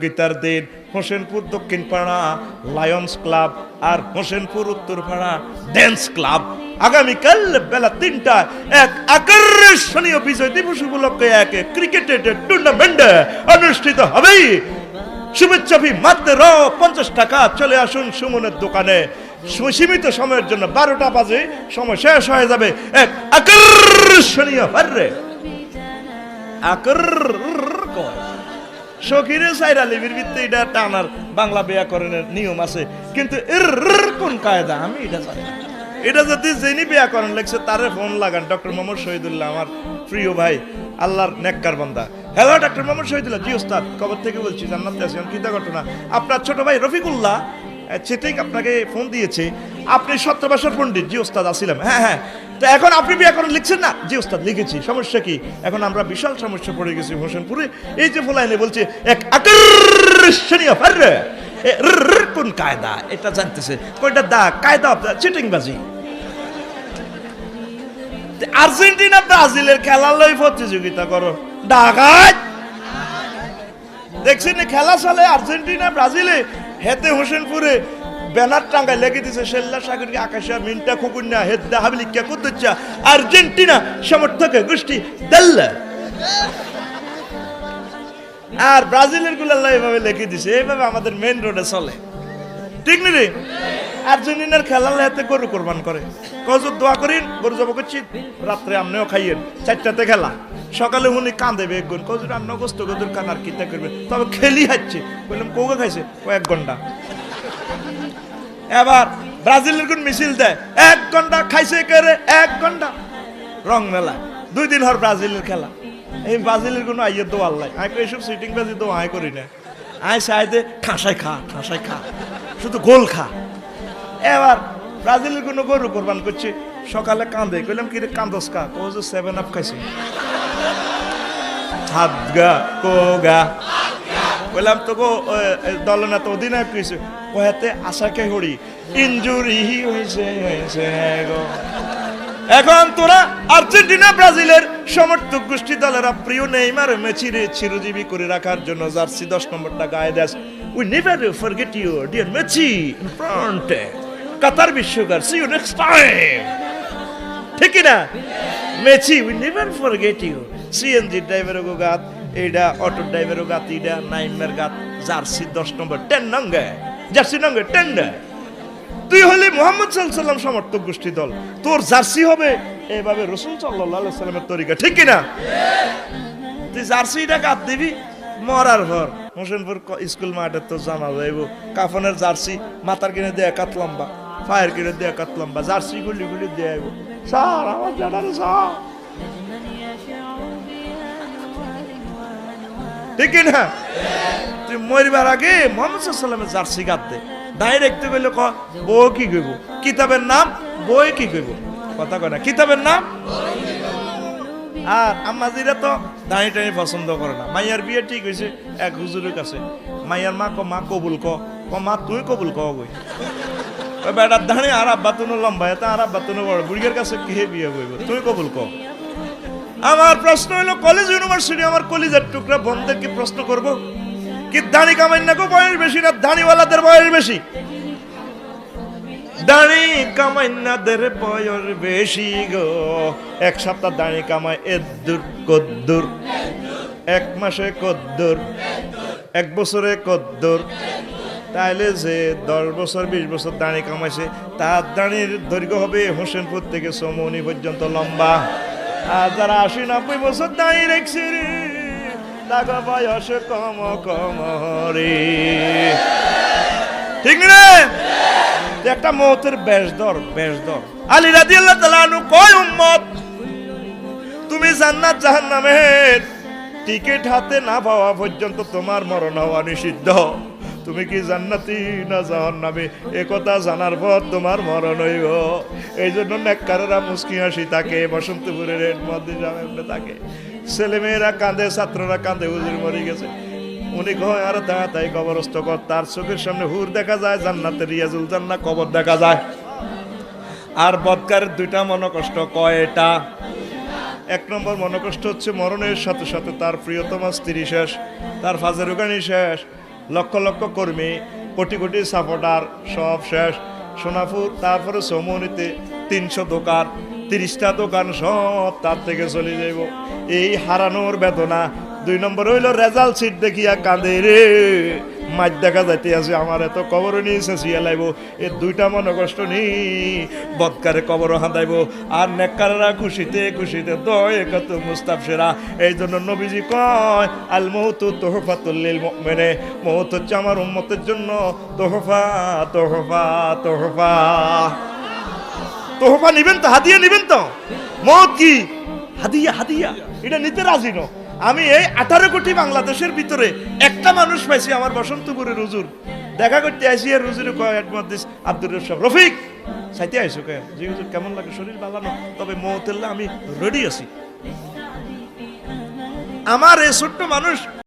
গীতার দিন হোসেনপুর দক্ষিণ পাড়া লায়ন্স ক্লাব আর হোসেনপুর উত্তর পাড়া ড্যান্স ক্লাব আগামীকাল বেলা ৩টায় এক আকর্ষণীয় বিজয় দিবস উপলক্ষে এক ক্রিকেটের টুর্নামেন্ট অনুষ্ঠিত হবে। শুভেচ্ছা ফি মাত্র 50 টাকা। চলে আসুন সুমনের দোকানে। সীমিত সময়ের জন্য 12টা বাজে সময় শেষ হয়ে যাবে। এক আকর্ষণীয় শখীরে সাইরা লিবির ভিত্তি এটা টানার বাংলা ব্যাকরণের নিয়ম আছে, কিন্তু এর কোন কায়দা আমি এটা জানি না। এটা যদি যিনি ব্যাকরণ লেখছে তারে ফোন লাগান। ডক্টর মোহাম্মদ শহীদুল্লাহ, আমার প্রিয় ভাই, আল্লাহর নেককার বান্দা। Hello doctor Mohammad Shahidullah. জি ওস্তাদ, কবর থেকে বলছি, জান্নাতে আছি। কিতা ঘটনা? আপনার ছোট ভাই রফিকুল্লাহ চিঠিক আপনাকে ফোন দিয়েছে। আপনি 17 বছর পণ্ডিত। জি ওস্তাদ আসিলাম। হ্যাঁ, তো এখন আপনি ব্যাকরণ লিখছেন না? জি ওস্তাদ লিখেছি। সমস্যা কি? এখন আমরা বিশাল সমস্যা পড়ে গেছি হোসেনপুরে। এই যে ফোলাইনে বলছে এক আকর্ষণীয় কোন কায়দা এটা জানতেছে, কয়টা দা কায়দা চিটিংবাজি। আর্জেন্টিনা ব্রাজিলের খেলা লই প্রতিযোগিতা করো, ডাকাত দেখছেন খেলা চলে আর্জেন্টিনা ব্রাজিলে। হেতে হোসেনপুরে ব্যানার টাঙ্গায় লেগে দিছে সেল্লা সাগরকে আকাশা মিনটা খুকুন্না হেদ্দা হাবলিকা কুদ্দুচ্চা আর্জেন্টিনা সমর্থকের গোষ্ঠী দেল্লা। আর ব্রাজিলের গুলা এইভাবে লেগে দিছে। এইভাবে আমাদের মেইন রোডে চলে, ঠিক নি রে? আর্জেন্টিনার খেলা হাতে গরু কোরবান করে। কজুর দোয়া করিন, গরু জব করছি, রাত্রে আমনেও খাইয়েন। 4টাতে খেলা, সকালে উনি কাঁদে বেগুন কজুর আন্ন গোস্ত গজুর কানার কিতা করবে, তবে খেলি হাচ্ছে। বললাম কৌকে খাইছে? 1 ঘন্টা। এবার ব্রাজিলের কোন মিছিল দেয়, 1 ঘন্টা খাইছে কেরে, 1 ঘন্টা রং মেলা। 2 দিন হর ব্রাজিলের খেলা। এই ব্রাজিলের কোনো আইয়ের দো আল্লাহ আই এইসব সিটিং বাজি দো আয় করি না। আয় চাইতে ঠাসাই খা, শুধু গোল খা। এবার ব্রাজিলের কোনো গরু কোরবান করছে, সকালে কাঁদে। কইলাম কি রে কান্দস কা? কো যে 7 আপ খাইছে। হাতগা কোগা বললাম তো গো দলনা তো অধিনায়ক কইছে, কয়াতে আশাকে হড়ি ইনজুরি হইছে গো। এখন তোরা আর্জেন্টিনা ব্রাজিলের সমর্থক গোষ্ঠী দলেরা প্রিয় নেইমার মেসিরে চিরজীবী করে রাখার জন্য জার্সি 10 নম্বরটা গায়ে দেয়। We never forget you dear Messi in front Qatar বিশ্বকাপ, সি ইউ নেক্সট টাইম। ঠিক না Messi? We never forget you. CNG ড্রাইভারের গাত এইটা, অটো ড্রাইভারের গাত এইটা, নাইমের গাত জার্সি 10 নম্বর 10 নঙ্গে, জার্সি নঙ্গে 10। তুই হলে মুহাম্মদ সাল্লাল্লাহু আলাইহি ওয়াসাল্লাম সমর্থক গোষ্ঠী দল, তোর জার্সি হবে এইভাবে রাসূল সাল্লাল্লাহু আলাইহি ওয়াসাল্লামের তরিকা, ঠিক কি না? তুই জার্সিটা গাত দিবি মরার পর। হোসেনপুর স্কুল মাঠে তো জানা যাইব কাফনের জার্সি মাথার কিনে দেয়া কাত লম্বা, ফায়ার কিনে দেয়া কাত লম্বা, জার্সি গুলি দিয়ে আইব। স্যার আমার জানারে স্যার, ঠিক না? তুই মরিবার আগে মুহাম্মদ সাল্লাল্লাহু আলাইহি ওয়াসাল্লামের জার্সি গাত দে। ডাইরেক্ট কইলে ক বই কি কইব? কিতাবের নাম বই কি কইব? কথা কয় না, কিতাবের নাম। আর আম্মাজিরা তো দাঁড়ি টানি পছন্দ করে না। মাইয়ার বিয়ে ঠিক হয়েছে এক হুজুরের কাছে। মাইয়ার মা মা কবুল ক মা তুই কবুল কই। বেটার দাঁড়ি আর আব্বা তুনো লম্বা, এত আর আব্বা তুনো বড়, বুড়ির কাছে কে বিয়ে কইব? তুই কবুল ক। আমার প্রশ্ন হলো, কলেজ ইউনিভার্সিটি আমার কলেজের টুকরা বন্ধুকে প্রশ্ন করব কি দাড়ি কামাই না গো বয়স বেশি না দাড়িওয়ালাদের বয়স বেশি? দাড়ি কামাইনাদের বয়স বেশি গো। 1 সপ্তাহ দাড়ি কামাই এদ্দুর কদ্দুর, 1 মাসে কদ্দুর, 1 বছরে কদ্দুর। তাইলে যে 10 বছর 20 বছর দাড়ি কামাইছে তার দাড়ির দৈর্ঘ্য হবে হোসেনপুর থেকে সমনি পর্যন্ত লম্বা। আর যারা 80-90 বছর দাঁড়িয়ে রেখেছে রে, তাকে বয়স কম রে, ঠিক না? একটা মৌতের বেশ দর। আলী রাদিয়াল্লাহু তাআলা আনহু কয়, উম্মত তুমি জান্নাত জাহান্নামের টিকিট হাতে না পাওয়া পর্যন্ত তোমার মরণ হওয়া নিষিদ্ধ। তুমি কি জান্নাতি না জাহান্নামী এ কথা জানার পর তোমার মরণ হইব। এই জন্য নেককারেরা মুস্কি হাসি থাকে, বসন্তপুরের মধ্যে থাকে, ছেলেমেয়েরা কাঁদে, ছাত্ররা কাঁদে, হুজুর মরে গেছে। উনি কয় আর তাই কবরস্থ কর। তার চোখের সামনে হুর দেখা যায়, জান্নাতের রিয়াজুল জান্নাহ কবর দেখা যায়। আর বদকারের 2টা মনোকষ্ট। কয়টা? 1 নম্বর মনোকষ্ট হচ্ছে মরণের সাথে সাথে তার প্রিয়তমা স্ত্রী শেষ, তার ফাজেরুগানি শেষ, লক্ষ লক্ষ কর্মী, কোটি কোটি সাপোর্টার, সব শেষ। সোনাপুর, তারপরে সমনিতে 300 দোকান, 30টা দোকান সব তার থেকে চলে যাইব। এই হারানোর বেদনা। 2 নম্বর হইল রেজাল্ট সিট দেখিয়া কাঁদে রে, মাছ দেখা যাইতে আছে আমার এত কবর নিয়ে চেঁচিয়ে লাইব। এই 2টা মনে কষ্ট নি বদকারে কবর হাঁদাইব, আর নেককাররা খুশিতে খুশিতে দয় কত মুস্তাফসেরা। এই জন্য নবীজি কয় আল মৌতু তোহফাতুল লিল মুমিনে, মৌত হচ্ছে আমার উম্মতের জন্য তোহফা তোহফা তোহফা। তোহফা নিবেন তো, হাদিয়া নিবেন তো। মৌত কি হাদিয়া, হাদিয়া এটা নিতে রাজি ন। আমি এই 18 কোটি বাংলাদেশের ভিতরে একটা মানুষ পাইছি আমার বসন্তপুরের হুজুর, দেখা করতে আইসি। আর হুজুরে কয় মহাদ্দিস আব্দুর রশিদ রফিক চাইতে আইসো কয় জি হুজুর কেমন লাগে, শরীর ভালো না, তবে মৌতেল্লা আমি রেডি আছি। আমার এই ছোট্ট মানুষ